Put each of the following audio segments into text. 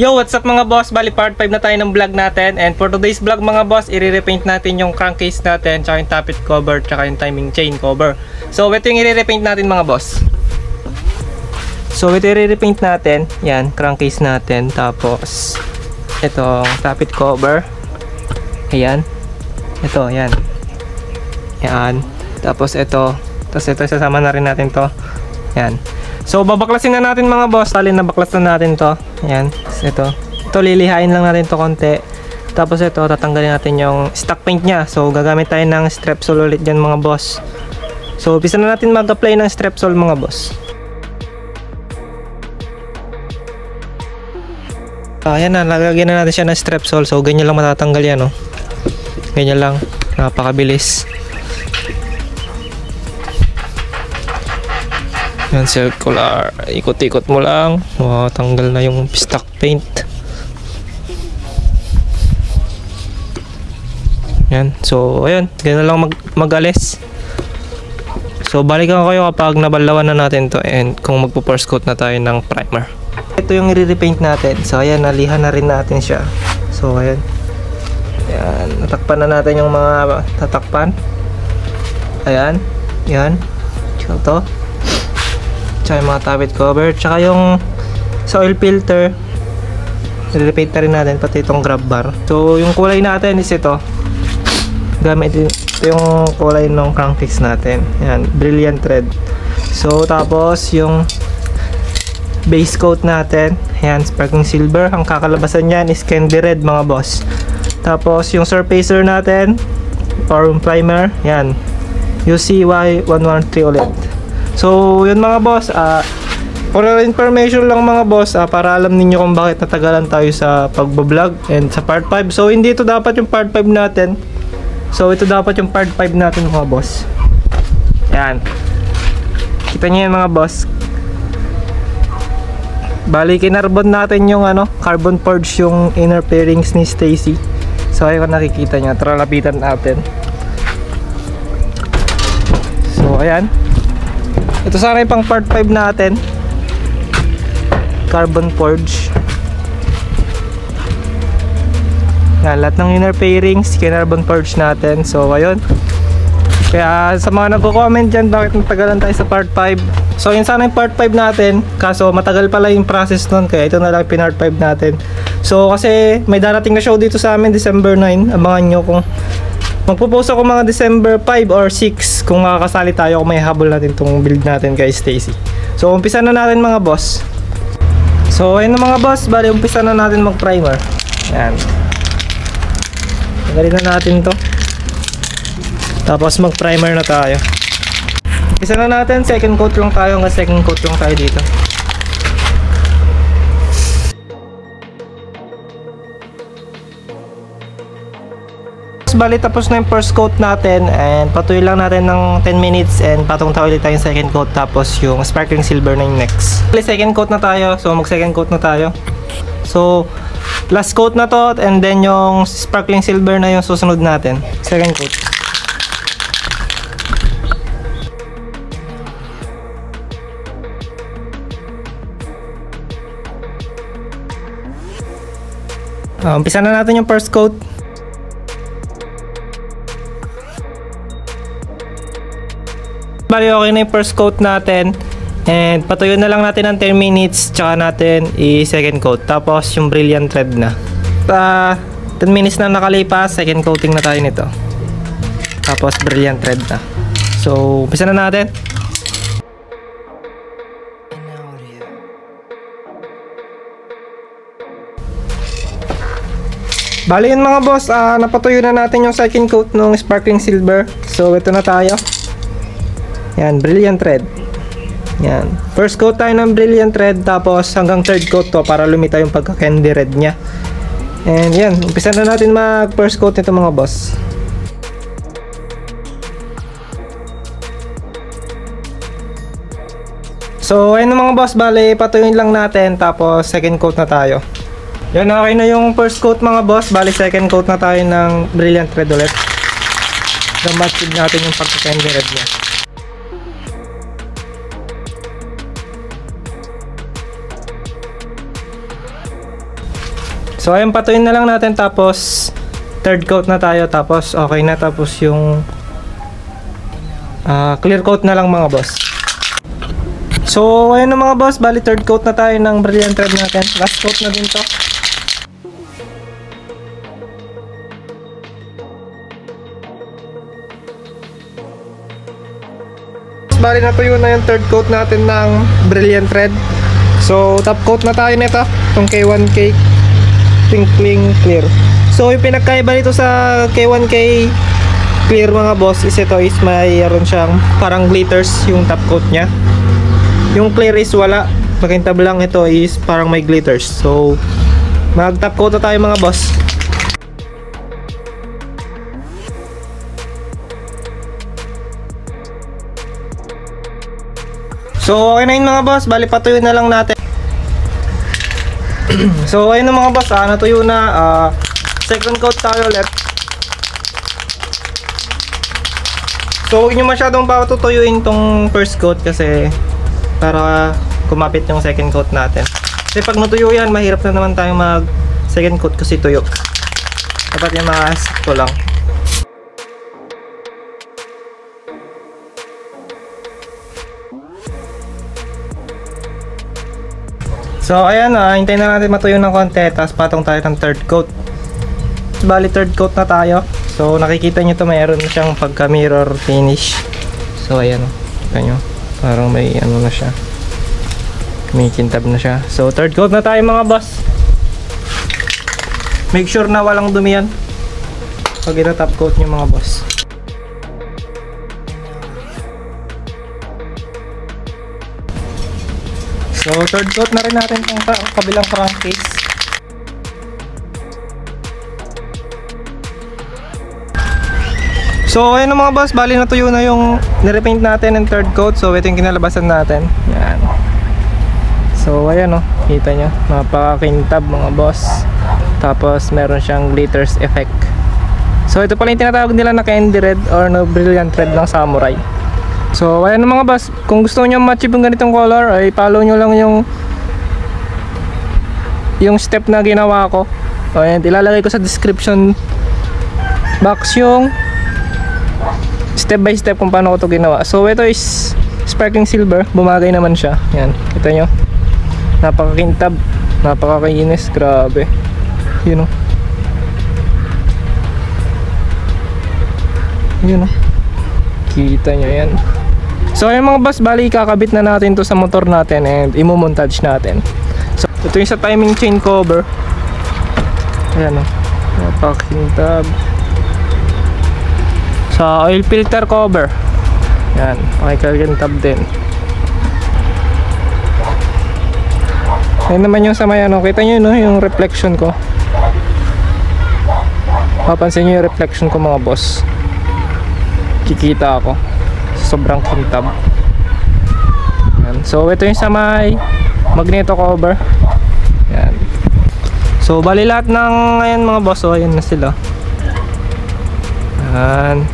Yo, what's up mga boss? Bali part 5 na tayo ng vlog natin. And for today's vlog mga boss, i-repaint natin yung crankcase natin, tsaka yung tappet cover, tsaka yung timing chain cover. So ito yung i-repaint natin mga boss. So ito yung i-repaint natin. Yan, crankcase natin. Tapos itong tappet cover. Ayan. Ito, yan. Yan. Tapos ito. Tapos ito, sasama na rin natin to. Yan. So babaklasin na natin mga boss. Bali na baklas na natin to. Ayan. Ito lilihain lang natin to konti. Tapos ito tatanggalin natin yung stock paint nya. So gagamit tayo ng Strepsol ulit dyan mga boss. So umpisa na natin mag-apply ng Strepsol mga boss. Ayan na, lagyan na natin siya ng Strepsol. So ganyan lang matatanggal yan, no? Ganyan lang, napakabilis. Yan, circular, ikot-ikot mo lang. Wow, tanggal na yung stock paint. Yan, so ayan, ganyan lang mag-alis. So balikan ko kayo kapag nabalawan na natin to and kung magpo-first coat na tayo ng primer. Ito yung i-repaint natin. So ayan, nalihan na rin natin siya. So ayan. Ayan, natakpan na natin yung mga tatakpan. Ayan, yan. Ito. Tsaka yung mga tappet cover, tsaka yung sa oil filter i-repaint na rin natin, pati itong grab bar. So yung kulay natin is ito, gamit ito yung kulay ng crankcase natin. Yan, brilliant red. So tapos yung base coat natin, yan, sparkling silver. Ang kakalabasan nyan is candy red mga boss. Tapos yung surfacer natin or primer, yan, UCY113 ulit. So yun mga boss, for information lang mga boss, para alam ninyo kung bakit natagalan tayo sa pagbablog and sa part 5. So hindi ito dapat yung part 5 natin. So ito dapat yung part 5 natin mga boss. Yan, kita nyo yan mga boss. Bali kinarbon natin yung carbon forge yung inner fairings ni Stacy. So ayun kung nakikita nyo, tara lapitan natin. So ayan, ito sana yung pang part 5 natin, carbon forge. Yan, lahat ng inner fairings carbon forge natin. So ayun, kaya sa mga nagko-comment dyan bakit natagalan tayo sa part 5, so yun sana yung part 5 natin, kaso matagal pala yung process nun, kaya ito na lang pinart 5 natin. So kasi may darating na show dito sa amin December 9, abangan nyo. Kung magpo-post ako mga December 5 or 6 kung makakasali tayo, kung may habol natin itong build natin kay Stacy. So umpisa na natin mga boss. So ayun na mga boss, bali umpisa na natin mag primer. Ayan, tanggalin na natin to, tapos mag primer na tayo. Umpisa na natin, second coat lang tayo, hanggang second coat lang tayo dito. Bali tapos na yung first coat natin and patuloy lang natin ng 10 minutes and patong tayo ulit tayong second coat, tapos yung sparkling silver na yung next. Bali second coat na tayo, so mag second coat na tayo. So last coat na to and then yung sparkling silver na yung susunod natin, second coat. Umpisa na natin yung first coat. Bali okay na yung first coat natin and patuyo na lang natin ng 10 minutes, tsaka natin i-second coat, tapos yung brilliant red na. 10 minutes na nakalipas, second coating na tayo nito, tapos brilliant red na. So umpisa na natin. Bali yun mga boss, napatuyo na natin yung second coat ng sparkling silver. So ito na tayo. Yan, brilliant red. Yan, first coat tayo ng brilliant red, tapos hanggang third coat to para lumitaw yung pagka candy red nya. And yan, umpisa na natin mag first coat nito mga boss. So ayun mga boss, bali patuyin lang natin, tapos second coat na tayo. Yan, okay na yung first coat mga boss, bali second coat na tayo ng brilliant red ulit. Damatid natin yung pagka candy red nya. So ayun, patuyin na lang natin, tapos third coat na tayo, tapos okay na, tapos yung clear coat na lang mga boss. So ayun na mga boss, bali third coat na tayo ng Brilliant Red natin. Last coat na din to. Bali natuyo na yung third coat natin ng Brilliant Red. So top coat na tayo nito, itong K1K Twinkling Clear. So yung pinagkaiba nito sa K1K Clear mga boss is ito is mayroon siyang parang glitters yung top coat nya. Yung clear is wala, makintab lang, ito is parang may glitters. So mag top coat na tayo mga boss. So okay na yun mga boss, bali patuyo na lang natin. So ayun na mga boss, natuyo na. Second coat tayo ulit. So huwag nyo masyadong patutuyuin tong first coat kasi para kumapit yung second coat natin. Kasi pag natuyo yan, mahirap na naman tayo mag second coat kasi tuyo. Dapat yung mga sakto lang. So ayan, hintayin na natin matuyo ng konti, tapos patong tayo ng third coat. Bali third coat na tayo. So nakikita nyo to, mayroon siyang pagka mirror finish. So ayan, kita nyo, parang may ano na siya, may kintab na siya. So third coat na tayo mga boss. Make sure na walang dumi yan pag ito-top coat nyo mga boss. So third coat na rin natin itong kabilang crankcase. So ayun mga boss, bali natuyo na yung nirepaint natin ng third coat. So ito yung kinalabasan natin. Yan. So ayan o, kita nyo, napakakintab mga boss. Tapos meron siyang glitters effect. So ito pala yung tinatawag nila na candy red or no brilliant red ng samurai. So ayan mga boss, kung gusto nyo ma-achieve yung ganitong color, ay follow nyo lang yung step na ginawa ko. O ayan, ilalagay ko sa description box yung step by step kung paano ko to ginawa. So ito is sparkling silver, bumagay naman siya. Yan, kita nyo, napakakintab, napakakinis, grabe. Yun o, yun o, kita nyo yan. So ayun mga boss, bali kakabit na natin to sa motor natin and imo-montage natin. So ito yung sa timing chain cover. Ayan o, napakintab. Sa oil filter cover, yan, pakikintab din. Ayun naman yung sa may ano, kita nyo no, yung reflection ko. Papansin nyo yung reflection ko mga boss, kikita ako, sobrang kintab. Yan. So ito yung sa may magneto cover. Yan. So bali lahat ng ayan mga boss, so ayan na sila. Yan.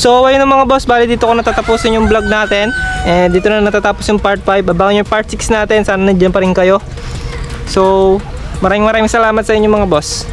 So ayun na mga boss, bali dito ko natatapusin yung vlog natin. And dito na natatapos yung part 5. Abangan yung part 6 natin, sana nandiyan pa rin kayo. So maraming salamat sa inyo mga boss.